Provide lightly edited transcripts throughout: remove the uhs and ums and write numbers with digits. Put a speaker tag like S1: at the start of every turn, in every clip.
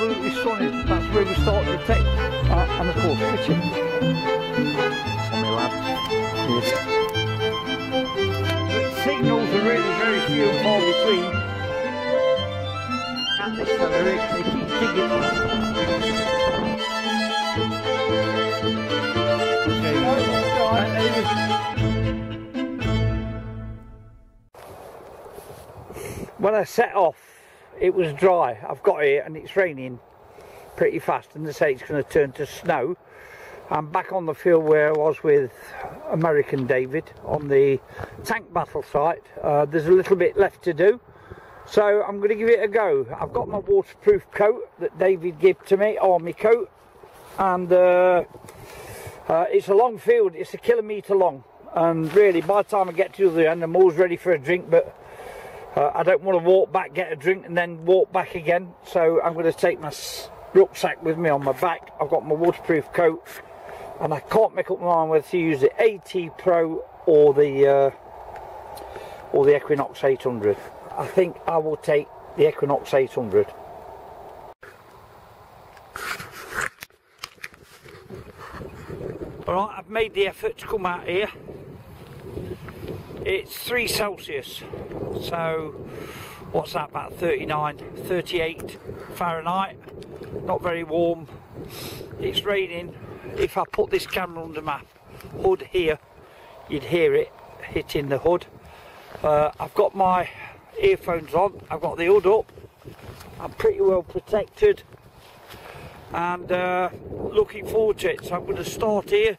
S1: absolutely stunning. That's where we started to take, and of course fishing. On my lad. Yes. The signals are really very few and far between. And this fella, they keep digging. When I set off, it was dry. I've got here and it's raining pretty fast, and they say it's going to turn to snow. I'm back on the field where I was with American David on the tank battle site. There's a little bit left to do, so I'm going to give it a go. I've got my waterproof coat that David gave to me, army coat, and it's a long field. It's 1 kilometre long, and really by the time I get to the end I'm always ready for a drink, but I don't want to walk back, get a drink and then walk back again. So I'm going to take my rucksack with me on my back. I've got my waterproof coat, and I can't make up my mind whether to use the AT Pro or the Equinox 800. I think I will take the Equinox 800. Alright, I've made the effort to come out here. It's 3 Celsius, so what's that, about 39, 38 Fahrenheit, not very warm. It's raining. If I put this camera under my hood here, you'd hear it hitting the hood. I've got my earphones on, I've got the hood up, I'm pretty well protected, and looking forward to it. So I'm going to start here.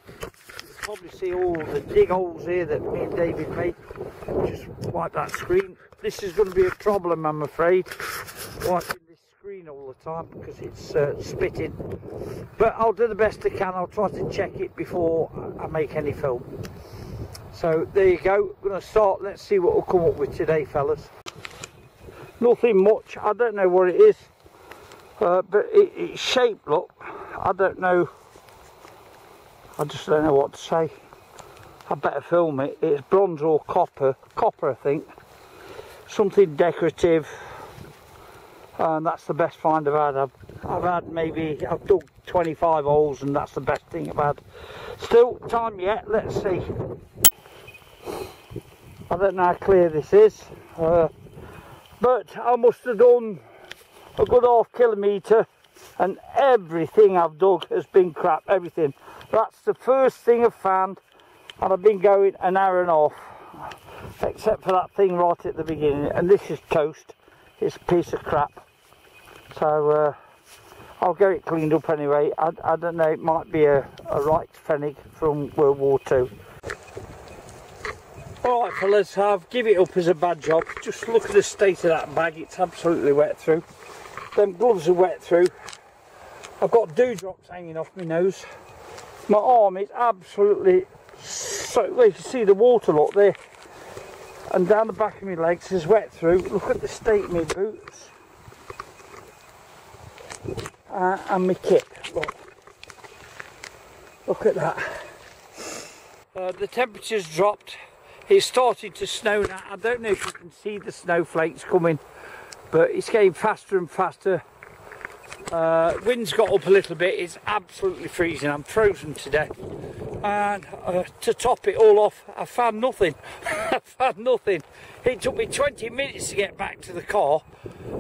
S1: Probably see all the dig holes here that me and David made. Just wipe that screen. This is going to be a problem, I'm afraid, wiping this screen all the time because it's spitting, but I'll do the best I can. I'll try to check it before I make any film. So there you go, I'm going to start. Let's see what we'll come up with today, fellas. Nothing much, I don't know what it is, but it's shaped, look, I don't know. I just don't know what to say. I better film it. It's bronze or copper. Copper, I think. Something decorative. And that's the best find I've had. I've dug 25 holes and that's the best thing I've had. Still, time yet. Let's see. I don't know how clear this is. But I must have done a good ½ kilometre. And everything I've dug has been crap. Everything. That's the first thing I've found, and I've been going an hour and a half, except for that thing right at the beginning, and this is toast. It's a piece of crap. So I'll get it cleaned up anyway. I don't know, it might be a right Pfennig from World War II. Alright fellas, I've given it up as a bad job. Just look at the state of that bag, it's absolutely wet through. Them gloves are wet through. I've got dewdrops hanging off my nose. My arm is absolutely so, well, you can see the water look there, and down the back of my legs is wet through. Look at the state of my boots and my kit. Look at that. The temperature's dropped. It's starting to snow now. I don't know if you can see the snowflakes coming, but it's getting faster and faster. Wind's got up a little bit. It's absolutely freezing. I'm frozen to death, and to top it all off, I found nothing. I found nothing. It took me 20 minutes to get back to the car,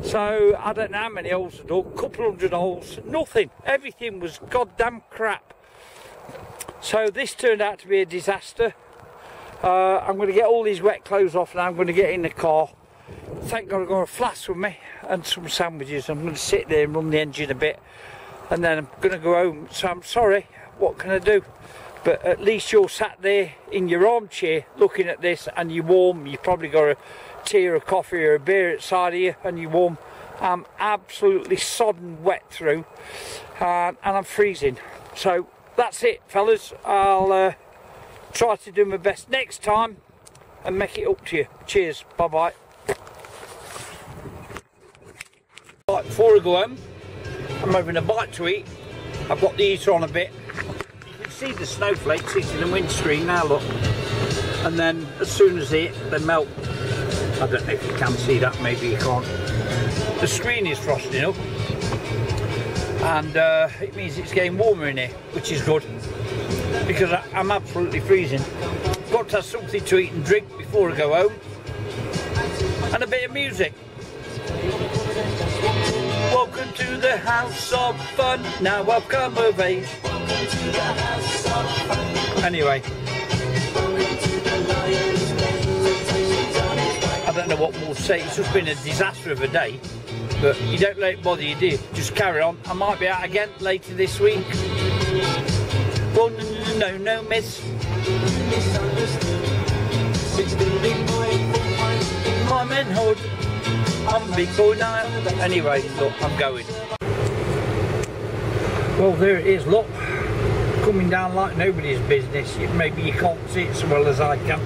S1: so I don't know how many holes I dug, couple 100 holes, nothing. Everything was goddamn crap. So this turned out to be a disaster. I'm going to get all these wet clothes off now. I'm going to get in the car. Thank God I've got a flask with me and some sandwiches. I'm going to sit there and run the engine a bit, and then I'm going to go home. So I'm sorry, what can I do? But at least you're sat there in your armchair looking at this, and you're warm. You've probably got a tea or a coffee or a beer outside of you, and you're warm. I'm absolutely sodden wet through, and I'm freezing. So that's it, fellas. I'll try to do my best next time and make it up to you. Cheers, bye bye. Right, before I go home, I'm having a bite to eat. I've got the heater on a bit. You can see the snowflakes hitting the windscreen now, look. And then as soon as they hit, they melt. I don't know if you can see that, maybe you can't. The screen is frosting up. and it means it's getting warmer in here, which is good, because I'm absolutely freezing. Got to have something to eat and drink before I go home, and a bit of music. Welcome to the house of fun, now I've come of age. Anyway, I don't know what more to say. It's just been a disaster of a day, but you don't let it bother you, do you? Just carry on. I might be out again later this week. Well, no, miss. My manhood, I'm big boy now. Anyway, look, I'm going. Well, there it is, look. Coming down like nobody's business. Maybe you can't see it as well as I can.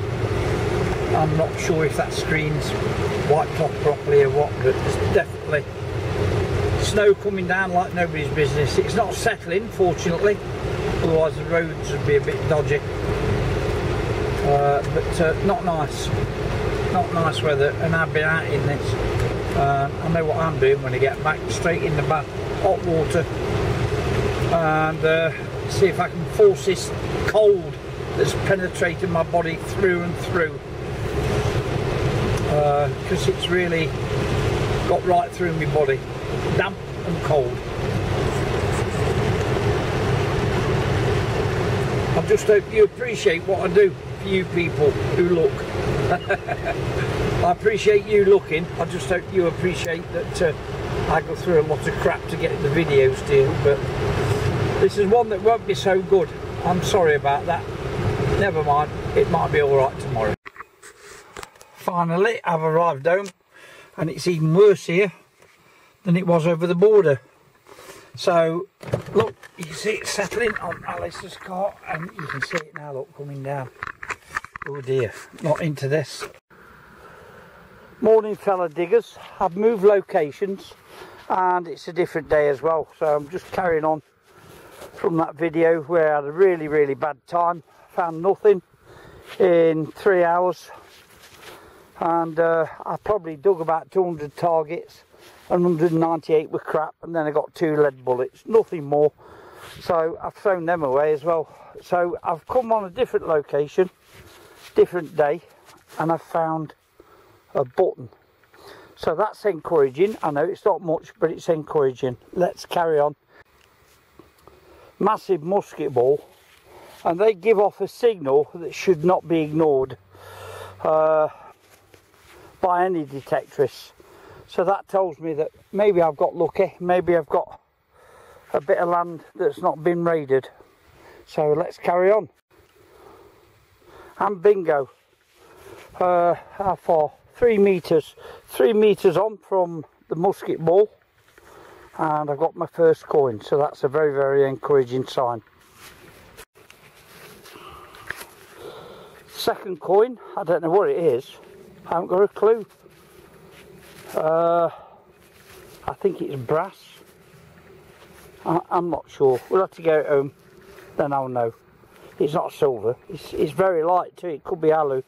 S1: I'm not sure if that screen's wiped off properly or what, but there's definitely snow coming down like nobody's business. It's not settling, fortunately, otherwise the roads would be a bit dodgy. But not nice. Not nice weather, and I've been out in this. I know what I'm doing when I get back, straight in the bath, hot water, and see if I can force this cold that's penetrated my body through and through, because it's really got right through my body, damp and cold. I just hope you appreciate what I do for you people who look. I appreciate you looking. I just hope you appreciate that I go through a lot of crap to get the videos to you, but this is one that won't be so good. I'm sorry about that. Never mind, it might be alright tomorrow. Finally, I've arrived home, and it's even worse here than it was over the border. So, look, you can see it settling on Alice's car, and you can see it now, look, coming down. Oh dear, not into this. Morning, fellow diggers. I've moved locations, and it's a different day as well, so I'm just carrying on from that video where I had a really bad time. Found nothing in 3 hours, and I probably dug about 200 targets, and 198 were crap, and then I got 2 lead bullets, nothing more. So I've thrown them away as well. So I've come on a different location, different day, and I've found a button. So that's encouraging. I know it's not much, but it's encouraging. Let's carry on. Massive musket ball, and they give off a signal that should not be ignored by any detectorists. So that tells me that maybe I've got lucky, maybe I've got a bit of land that's not been raided. So let's carry on. And bingo. How far? 3 meters. 3 meters on from the musket ball, and I've got my first coin, so that's a very encouraging sign. Second coin, I don't know what it is. I haven't got a clue. I think it's brass. I'm not sure. We'll have to go home, then I'll know. It's not silver. It's very light too. It could be alu.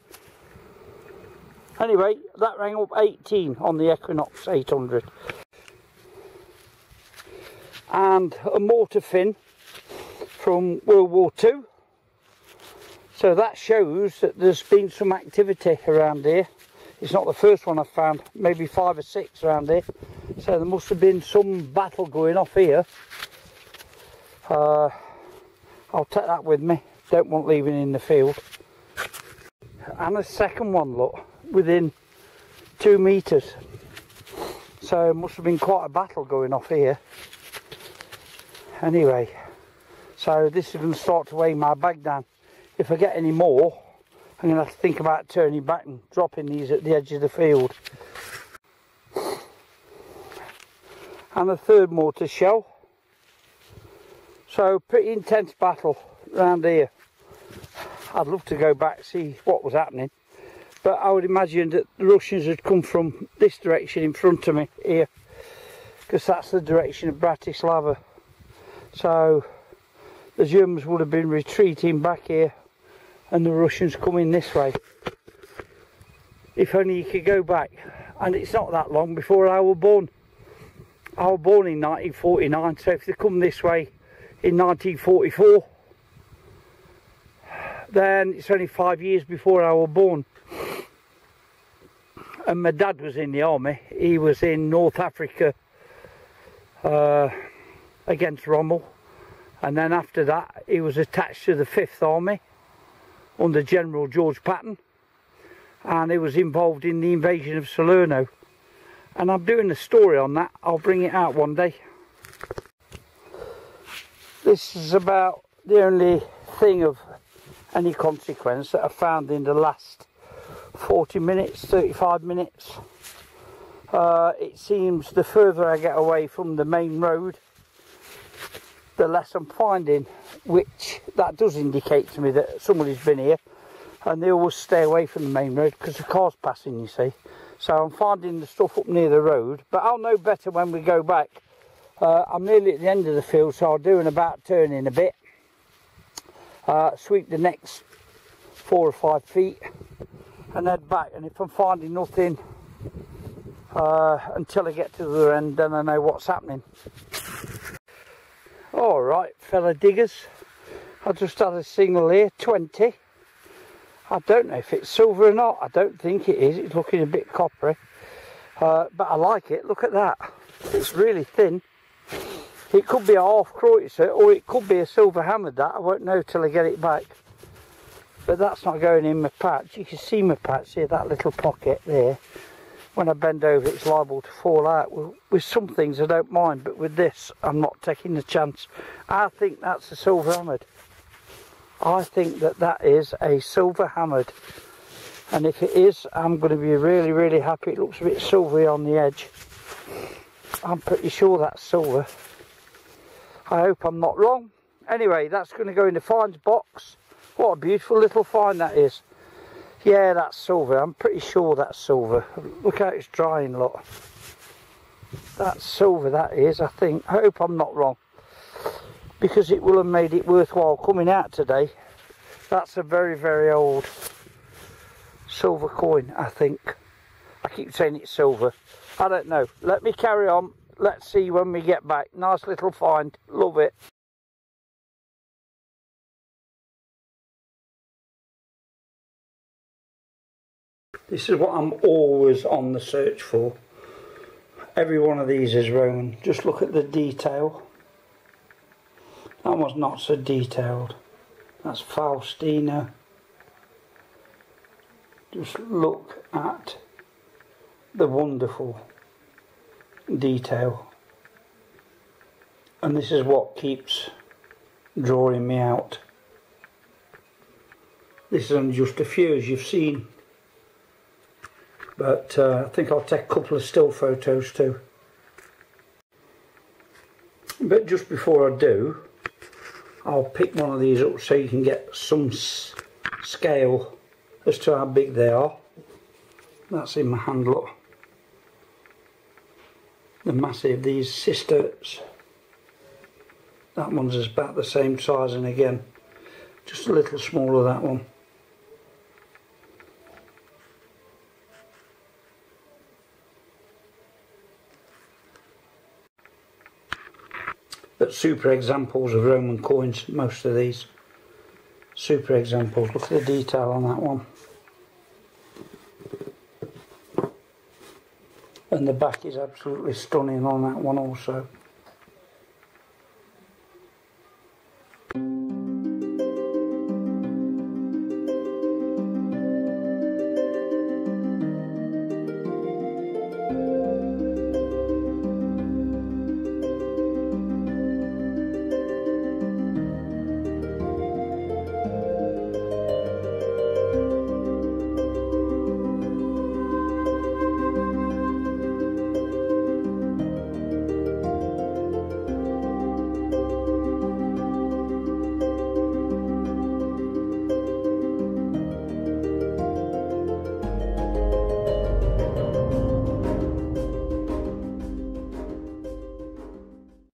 S1: Anyway, that rang up 18 on the Equinox 800. And a mortar fin from World War II. So that shows that there's been some activity around here. It's not the first one I've found, maybe 5 or 6 around here. So there must have been some battle going off here. I'll take that with me. Don't want leaving in the field. And a second one, look, within 2 meters. So must have been quite a battle going off here. Anyway, so this is going to start to weigh my bag down. If I get any more, I'm going to have to think about turning back and dropping these at the edge of the field. And a third mortar shell. So pretty intense battle around here. I'd love to go back and see what was happening, but I would imagine that the Russians had come from this direction in front of me here, because that's the direction of Bratislava. So the Germans would have been retreating back here and the Russians coming this way. If only you could go back, and it's not that long before I was born. I was born in 1949, so if they come this way in 1944, then it's only 5 years before I was born. And my dad was in the army. He was in North Africa against Rommel, and then after that he was attached to the 5th Army under General George Patton, and he was involved in the invasion of Salerno. And I'm doing a story on that. I'll bring it out one day. This is about the only thing of any consequence that I found in the last 40 minutes, 35 minutes. It seems the further I get away from the main road, the less I'm finding, which that does indicate to me that somebody's been here, and they always stay away from the main road because the car's passing, you see. So I'm finding the stuff up near the road, but I'll know better when we go back. I'm nearly at the end of the field, so I'll do an about turn in a bit, sweep the next 4 or 5 feet and head back, and if I'm finding nothing until I get to the other end, then I know what's happening. Alright, fellow diggers, I just had a signal here, 20. I don't know if it's silver or not. I don't think it is. It's looking a bit coppery. But I like it. Look at that. It's really thin. It could be a half Kreutzer, or it could be a silver hammered, that. I won't know till I get it back. But that's not going in my patch. You can see my patch here, that little pocket there. When I bend over, it's liable to fall out. Well, with some things I don't mind, but with this, I'm not taking the chance. I think that's a silver hammered. I think that that is a silver hammered, and if it is, I'm going to be really, really happy. It looks a bit silvery on the edge. I'm pretty sure that's silver. I hope I'm not wrong. Anyway, that's going to go in the finds box. What a beautiful little find that is. Yeah, that's silver. I'm pretty sure that's silver. Look how it's drying, look. That's silver, that is, I think. I hope I'm not wrong, because it will have made it worthwhile coming out today. That's a very, very old silver coin, I think. I keep saying it's silver. I don't know. Let me carry on. Let's see when we get back. Nice little find. Love it. This is what I'm always on the search for. Every one of these is Roman. Just look at the detail. That one's not so detailed. That's Faustina. Just look at the wonderful detail. And this is what keeps drawing me out. This is only just a few, as you've seen. But I think I'll take a couple of still photos too. But just before I do, I'll pick one of these up so you can get some scale as to how big they are. That's in my hand, look. The massive, these cisterns. That one's about the same size, and again, just a little smaller, that one. But super examples of Roman coins, most of these. Super examples. Look at the detail on that one. And the back is absolutely stunning on that one also.